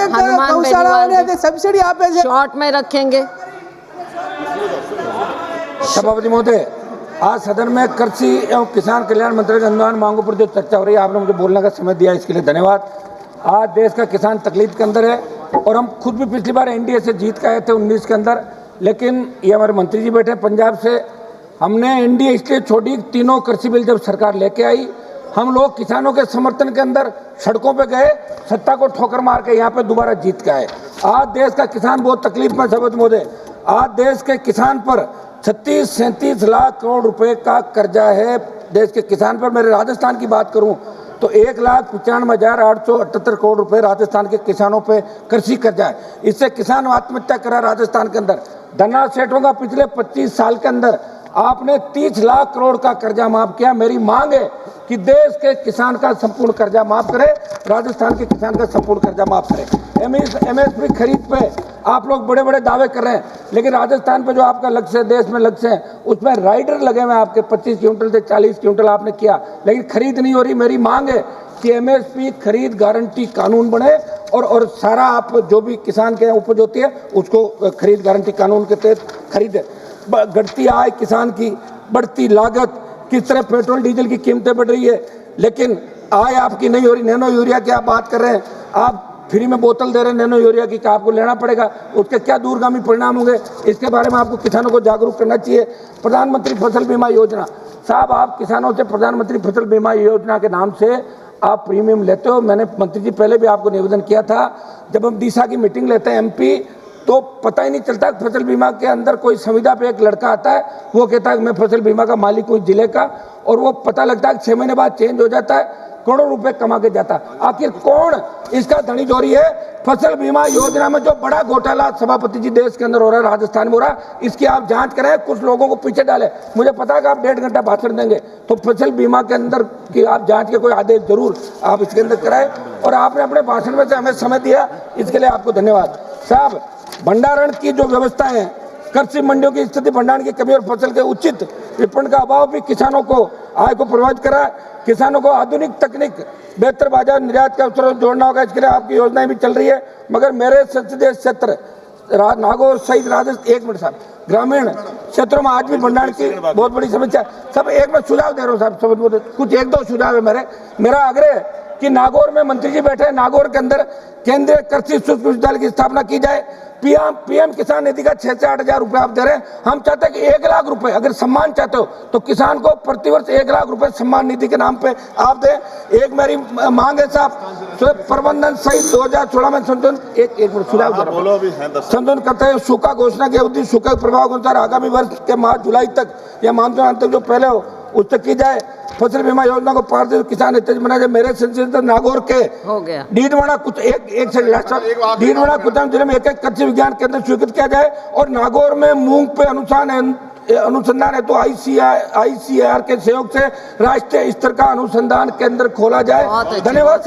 गौशाला वाले सब्सिडी आपे छे, शॉर्ट में रखेंगे। सभापति महोदय, आज सदन में कृषि एवं किसान कल्याण मंत्री के अनुदान मांगों पर जो चर्चा हो रही है, आपने मुझे बोलने का समय दिया, इसके लिए धन्यवाद। आज देश का किसान तकलीफ के अंदर है और हम खुद भी पिछली बार एनडीए से जीत के आए थे 19 के अंदर, लेकिन ये हमारे मंत्री जी बैठे पंजाब से, हमने एनडीए इसलिए छोड़ी, तीनों कृषि बिल जब सरकार लेके आई, हम लोग किसानों के समर्थन के अंदर सड़कों पे गए, सत्ता को ठोकर मार के यहाँ पे दोबारा जीत के आए। आज देश का किसान बहुत तकलीफ में। सभापति महोदय, आज देश के किसान पर 36-37 लाख करोड़ रुपए का कर्जा है देश के किसान पर। मेरे राजस्थान की बात करूं तो 1,95,878 करोड़ रुपए राजस्थान के किसानों पे कृषि कर्जा है। इससे किसान आत्महत्या करा राजस्थान के अंदर। धन्ना सेठों का पिछले 25 साल के अंदर आपने 30 लाख करोड़ का कर्जा माफ किया। मेरी मांग है कि देश के किसान का संपूर्ण कर्जा माफ करे, राजस्थान के किसान का संपूर्ण कर्जा माफ करे। एमएसपी खरीद पे आप लोग बड़े बड़े दावे कर रहे हैं, लेकिन राजस्थान पे जो आपका लक्ष्य है, देश में लक्ष्य है, उसमें राइडर लगे हुए आपके 25 क्विंटल से 40 क्विंटल आपने किया, लेकिन खरीद नहीं हो रही। मेरी मांग है कि एमएसपी खरीद गारंटी कानून बने और सारा आप जो भी किसान के उपज होती है उसको खरीद गारंटी कानून के तहत खरीदे। घटती आय किसान की, बढ़ती लागत, किस तरह पेट्रोल डीजल की कीमतें बढ़ रही है, लेकिन आय आपकी नहीं हो रही। नैनो यूरिया की आप बात कर रहे हैं, आप फ्री में बोतल दे रहे हैं नैनो यूरिया की, आपको लेना पड़ेगा, उसके क्या दूरगामी परिणाम होंगे, इसके बारे में आपको किसानों को जागरूक करना चाहिए। प्रधानमंत्री फसल बीमा योजना, साहब आप किसानों से प्रधानमंत्री फसल बीमा योजना के नाम से आप प्रीमियम लेते हो। मैंने मंत्री जी पहले भी आपको निवेदन किया था, जब हम दिशा की मीटिंग लेते हैं एमपी, तो पता ही नहीं चलता फसल बीमा के अंदर कोई संविदा पे एक लड़का आता है, वो कहता है मैं फसल बीमा का मालिक हूँ जिले का, और वो पता लगता है 6 महीने बाद चेंज हो जाता है, करोड़ों रुपए कमा के जाता है। आखिर कौन इसका धनी चोरी है? फसल बीमा योजना में जो बड़ा घोटाला सभापति जी देश के अंदर हो रहा है, राजस्थान में हो रहा है, इसकी आप जांच करें, कुछ लोगों को पीछे डालें। मुझे पता है कि आप 1.5 घंटा भाषण देंगे, तो फसल बीमा के अंदर की आप जांच के कोई आदेश जरूर आप इसके अंदर कराएं, और आपने अपने भाषण में से हमें समय दिया, इसके लिए आपको धन्यवाद। साहब, भंडारण की जो व्यवस्था है, कृषि मंडियों की स्थिति, भंडारण की कमी और फसल के उचित विपणन का अभाव भी किसानों को आय को प्रभावित करा। किसानों को आधुनिक तकनीक, बेहतर बाजार, निर्यात के अवसरों जोड़ना होगा, इसके लिए आपकी योजनाएं भी चल रही है। मगर मेरे संसदीय क्षेत्र नागौर सहित राजस्थान, 1 मिनट साहब, ग्रामीण क्षेत्रों में आज भी भंडारण की बहुत बड़ी समस्या। सब एक मैं सुझाव दे रहा हूँ साहब, सब कुछ 1-2 सुझाव है मेरा आग्रह कि नागौर में मंत्री जी बैठे हैं, नागौर के अंदर केंद्रीय कृषि सूक्ष्म विश्वविद्यालय की स्थापना की जाए। पीएम किसान निधि का 6 से 8 हजार रुपए आप दे रहे हैं, हम चाहते हैं कि 1 लाख रुपए, अगर सम्मान चाहते हो तो किसान को प्रतिवर्ष 1 लाख रुपए सम्मान निधि के नाम पे आप दें। एक मेरी मांग है साहब, प्रबंधन सहित 2016 में संशोधन, एक संशोधन करते हैं। सूखा घोषणा की अवधि सूखे प्रभाव के अनुसार आगामी वर्ष के मार्च जुलाई तक या मानसून अंत तक जो पहले हो उस तक की जाए। फसल बीमा योजना को पारदर्शी किसान हित बनाया जाए। मेरे संसदीय नागौर के डीडवाड़ा कुछ डीडवाड़ा कुचाम जिले में एक कृषि विज्ञान केंद्र स्वीकृत किया जाए, और नागौर में मूंग पे अनुसंधान है तो आईसीएआर के सहयोग से राष्ट्रीय स्तर का अनुसंधान केंद्र खोला जाए। धन्यवाद।